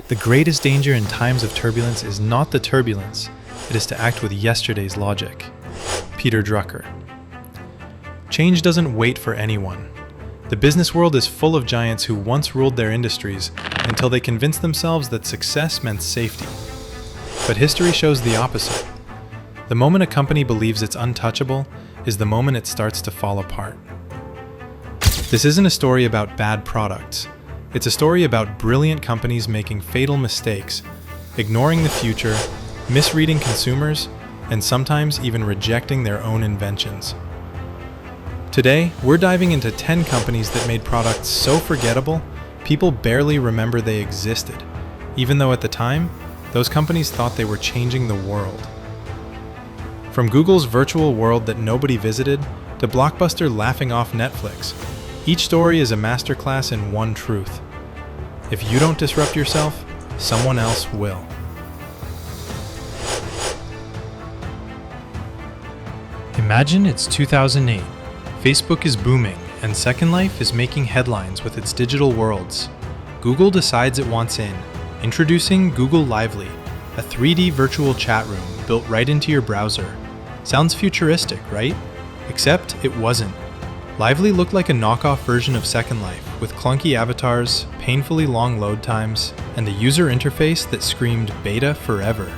The greatest danger in times of turbulence is not the turbulence, it is to act with yesterday's logic. Peter Drucker. Change doesn't wait for anyone. The business world is full of giants who once ruled their industries until they convinced themselves that success meant safety. But history shows the opposite. The moment a company believes it's untouchable is the moment it starts to fall apart. This isn't a story about bad products. It's a story about brilliant companies making fatal mistakes, ignoring the future, misreading consumers, and sometimes even rejecting their own inventions. Today, we're diving into 10 companies that made products so forgettable, people barely remember they existed, even though at the time, those companies thought they were changing the world. From Google's virtual world that nobody visited, to Blockbuster laughing off Netflix, each story is a masterclass in one truth. If you don't disrupt yourself, someone else will. Imagine it's 2008. Facebook is booming, and Second Life is making headlines with its digital worlds. Google decides it wants in. Introducing Google Lively, a 3D virtual chat room built right into your browser. Sounds futuristic, right? Except it wasn't. Lively looked like a knockoff version of Second Life, with clunky avatars, painfully long load times, and a user interface that screamed beta forever.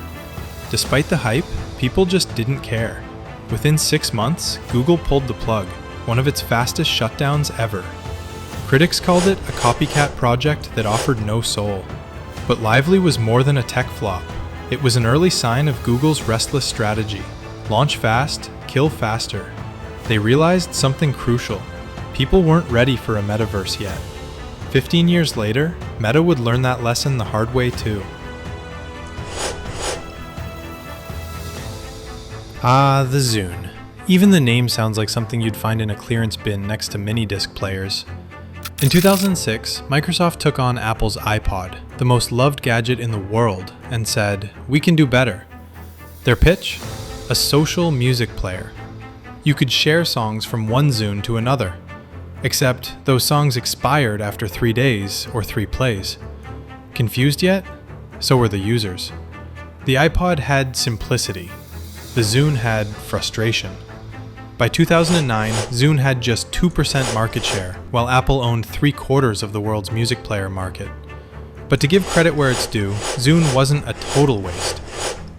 Despite the hype, people just didn't care. Within 6 months, Google pulled the plug, one of its fastest shutdowns ever. Critics called it a copycat project that offered no soul. But Lively was more than a tech flop. It was an early sign of Google's restless strategy. Launch fast, kill faster. They realized something crucial. People weren't ready for a metaverse yet. 15 years later, Meta would learn that lesson the hard way too. Ah, the Zune. Even the name sounds like something you'd find in a clearance bin next to mini-disc players. In 2006, Microsoft took on Apple's iPod, the most loved gadget in the world, and said, "We can do better." Their pitch? A social music player. You could share songs from one Zune to another. Except those songs expired after 3 days or 3 plays. Confused yet? So were the users. The iPod had simplicity. The Zune had frustration. By 2009, Zune had just 2% market share, while Apple owned 3/4 of the world's music player market. But to give credit where it's due, Zune wasn't a total waste.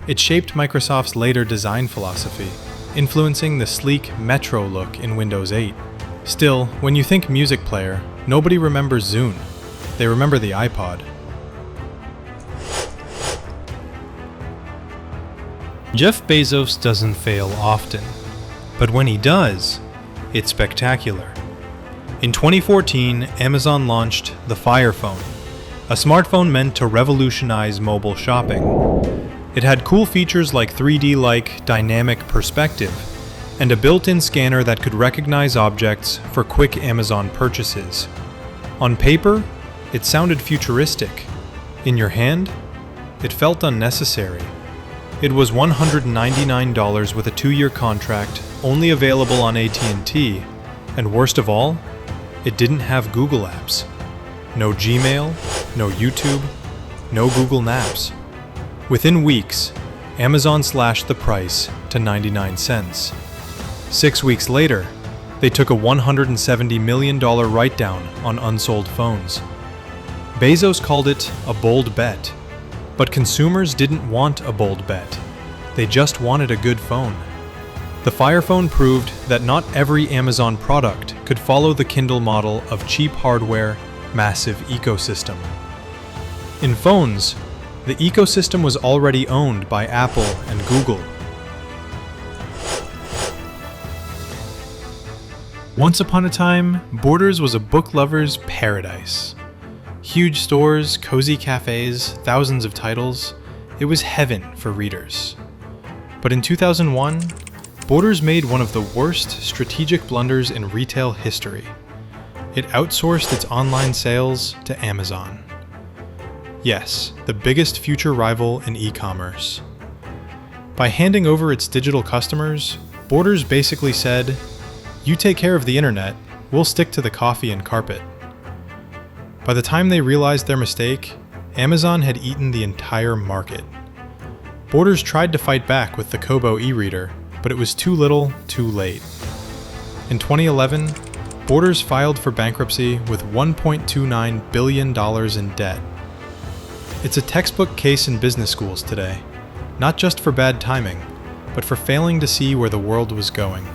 It shaped Microsoft's later design philosophy, influencing the sleek Metro look in Windows 8. Still, when you think music player, nobody remembers Zune. They remember the iPod. Jeff Bezos doesn't fail often, but when he does, it's spectacular. In 2014, Amazon launched the Fire Phone, a smartphone meant to revolutionize mobile shopping. It had cool features like 3D-like dynamic perspective, and a built-in scanner that could recognize objects for quick Amazon purchases. On paper, it sounded futuristic. In your hand, it felt unnecessary. It was $199 with a 2-year contract, only available on AT&T, and worst of all, it didn't have Google apps. No Gmail, no YouTube, no Google Maps. Within weeks, Amazon slashed the price to 99 cents. 6 weeks later, they took a $170 million write-down on unsold phones. Bezos called it a bold bet. But consumers didn't want a bold bet. They just wanted a good phone. The Fire Phone proved that not every Amazon product could follow the Kindle model of cheap hardware, massive ecosystem. In phones, the ecosystem was already owned by Apple and Google. Once upon a time, Borders was a book lover's paradise. Huge stores, cozy cafes, thousands of titles. It was heaven for readers. But in 2001, Borders made one of the worst strategic blunders in retail history. It outsourced its online sales to Amazon. Yes, the biggest future rival in e-commerce. By handing over its digital customers, Borders basically said, "You take care of the internet, we'll stick to the coffee and carpet." By the time they realized their mistake, Amazon had eaten the entire market. Borders tried to fight back with the Kobo e-reader, but it was too little, too late. In 2011, Borders filed for bankruptcy with $1.29 billion in debt. It's a textbook case in business schools today, not just for bad timing, but for failing to see where the world was going.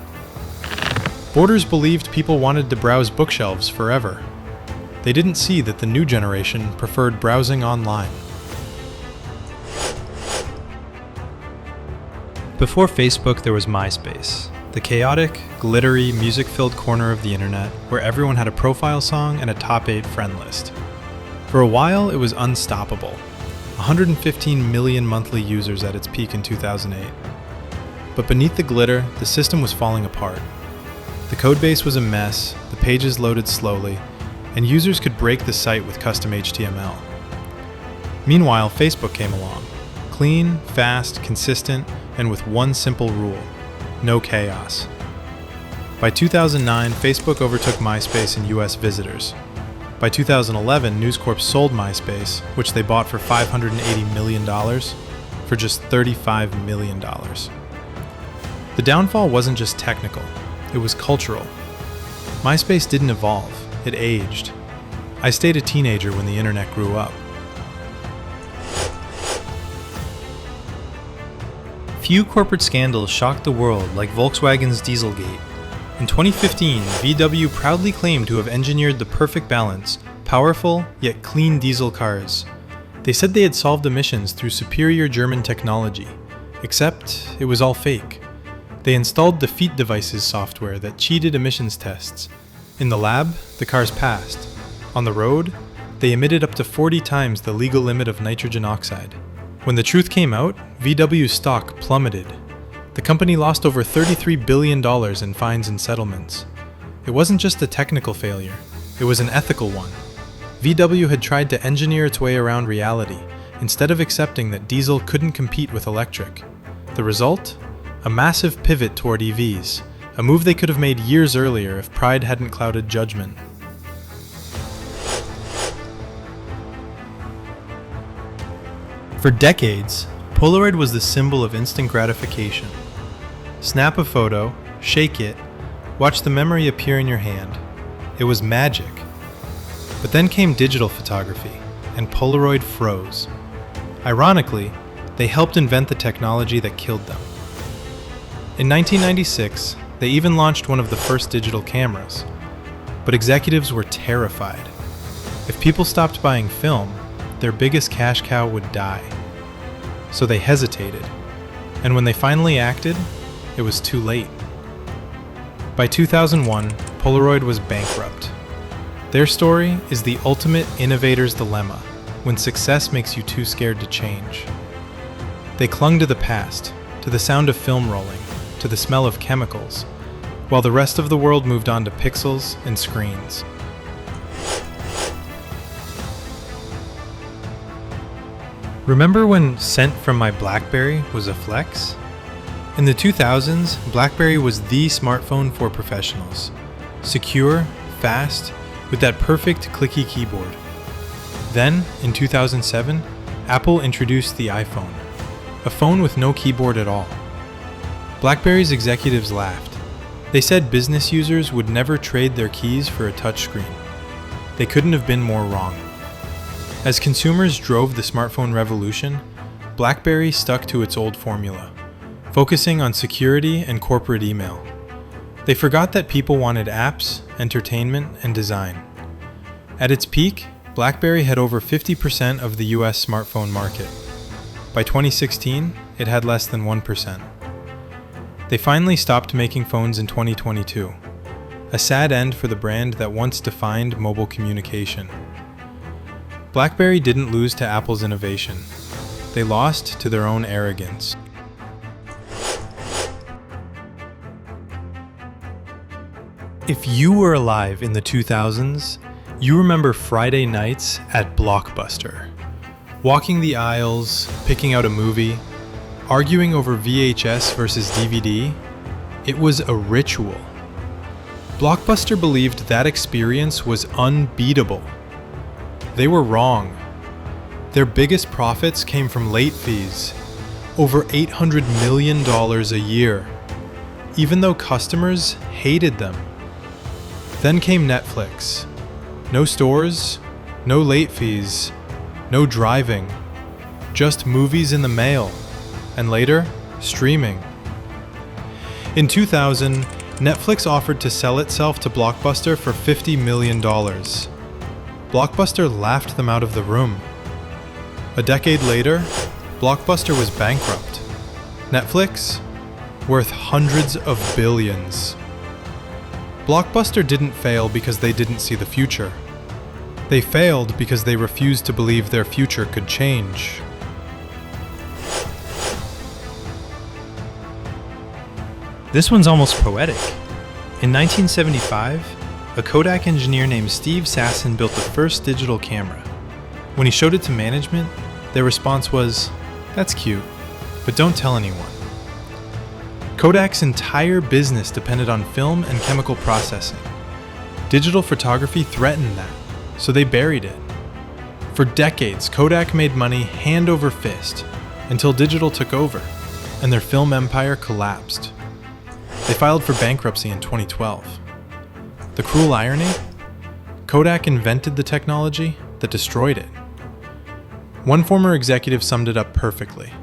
Borders believed people wanted to browse bookshelves forever. They didn't see that the new generation preferred browsing online. Before Facebook, there was MySpace, the chaotic, glittery, music-filled corner of the internet where everyone had a profile song and a top 8 friend list. For a while, it was unstoppable. 115 million monthly users at its peak in 2008. But beneath the glitter, the system was falling apart. The codebase was a mess, the pages loaded slowly, and users could break the site with custom HTML. Meanwhile, Facebook came along. Clean, fast, consistent, and with one simple rule: no chaos. By 2009, Facebook overtook MySpace in US visitors. By 2011, News Corp sold MySpace, which they bought for $580 million, for just $35 million. The downfall wasn't just technical, it was cultural. MySpace didn't evolve, it aged. I stayed a teenager when the internet grew up. Few corporate scandals shocked the world like Volkswagen's Dieselgate. In 2015, VW proudly claimed to have engineered the perfect balance, powerful yet clean diesel cars. They said they had solved emissions through superior German technology, except it was all fake. They installed defeat devices software that cheated emissions tests. In the lab, the cars passed. On the road, they emitted up to 40 times the legal limit of nitrogen oxide. When the truth came out, VW's stock plummeted. The company lost over $33 billion in fines and settlements. It wasn't just a technical failure, it was an ethical one. VW had tried to engineer its way around reality, instead of accepting that diesel couldn't compete with electric. The result? A massive pivot toward EVs, a move they could have made years earlier if pride hadn't clouded judgment. For decades, Polaroid was the symbol of instant gratification. Snap a photo, shake it, watch the memory appear in your hand. It was magic. But then came digital photography, and Polaroid froze. Ironically, they helped invent the technology that killed them. In 1996, they even launched one of the first digital cameras. But executives were terrified. If people stopped buying film, their biggest cash cow would die. So they hesitated. And when they finally acted, it was too late. By 2001, Polaroid was bankrupt. Their story is the ultimate innovator's dilemma, when success makes you too scared to change. They clung to the past, to the sound of film rolling, to the smell of chemicals, while the rest of the world moved on to pixels and screens. Remember when Sent from my BlackBerry was a flex? In the 2000s, BlackBerry was the smartphone for professionals. Secure, fast, with that perfect clicky keyboard. Then, in 2007, Apple introduced the iPhone, a phone with no keyboard at all. BlackBerry's executives laughed. They said business users would never trade their keys for a touchscreen. They couldn't have been more wrong. As consumers drove the smartphone revolution, BlackBerry stuck to its old formula, focusing on security and corporate email. They forgot that people wanted apps, entertainment, and design. At its peak, BlackBerry had over 50% of the US smartphone market. By 2016, it had less than 1%. They finally stopped making phones in 2022, a sad end for the brand that once defined mobile communication. BlackBerry didn't lose to Apple's innovation. They lost to their own arrogance. If you were alive in the 2000s, you remember Friday nights at Blockbuster. Walking the aisles, picking out a movie, arguing over VHS versus DVD, it was a ritual. Blockbuster believed that experience was unbeatable. They were wrong. Their biggest profits came from late fees, over $800 million a year, even though customers hated them. Then came Netflix. No stores, no late fees, no driving, just movies in the mail, and later, streaming. In 2000, Netflix offered to sell itself to Blockbuster for $50 million. Blockbuster laughed them out of the room. A decade later, Blockbuster was bankrupt. Netflix, worth hundreds of billions. Blockbuster didn't fail because they didn't see the future. They failed because they refused to believe their future could change. This one's almost poetic. In 1975, a Kodak engineer named Steve Sasson built the first digital camera. When he showed it to management, their response was, "That's cute, but don't tell anyone." Kodak's entire business depended on film and chemical processing. Digital photography threatened that, so they buried it. For decades, Kodak made money hand over fist until digital took over and their film empire collapsed. They filed for bankruptcy in 2012. The cruel irony? Kodak invented the technology that destroyed it. One former executive summed it up perfectly.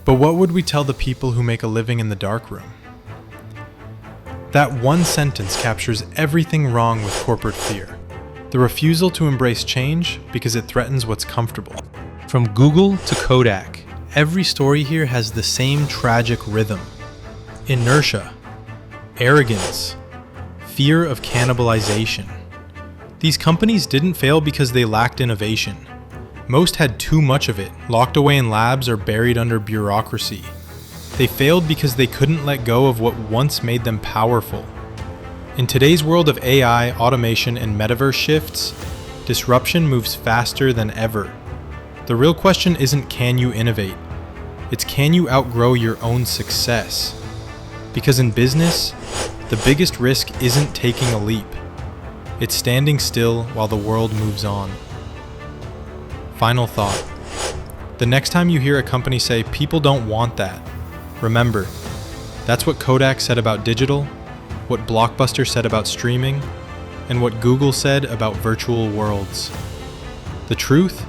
But what would we tell the people who make a living in the darkroom? That one sentence captures everything wrong with corporate fear. The refusal to embrace change because it threatens what's comfortable. From Google to Kodak, every story here has the same tragic rhythm. Inertia, arrogance, fear of cannibalization. These companies didn't fail because they lacked innovation. Most had too much of it, locked away in labs or buried under bureaucracy. They failed because they couldn't let go of what once made them powerful. In today's world of AI, automation, and metaverse shifts, disruption moves faster than ever. The real question isn't can you innovate, it's can you outgrow your own success? Because in business, the biggest risk isn't taking a leap. It's standing still while the world moves on. Final thought. The next time you hear a company say, "People don't want that," remember, that's what Kodak said about digital, what Blockbuster said about streaming, and what Google said about virtual worlds. The truth?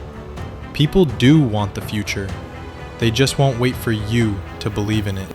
People do want the future. They just won't wait for you to believe in it.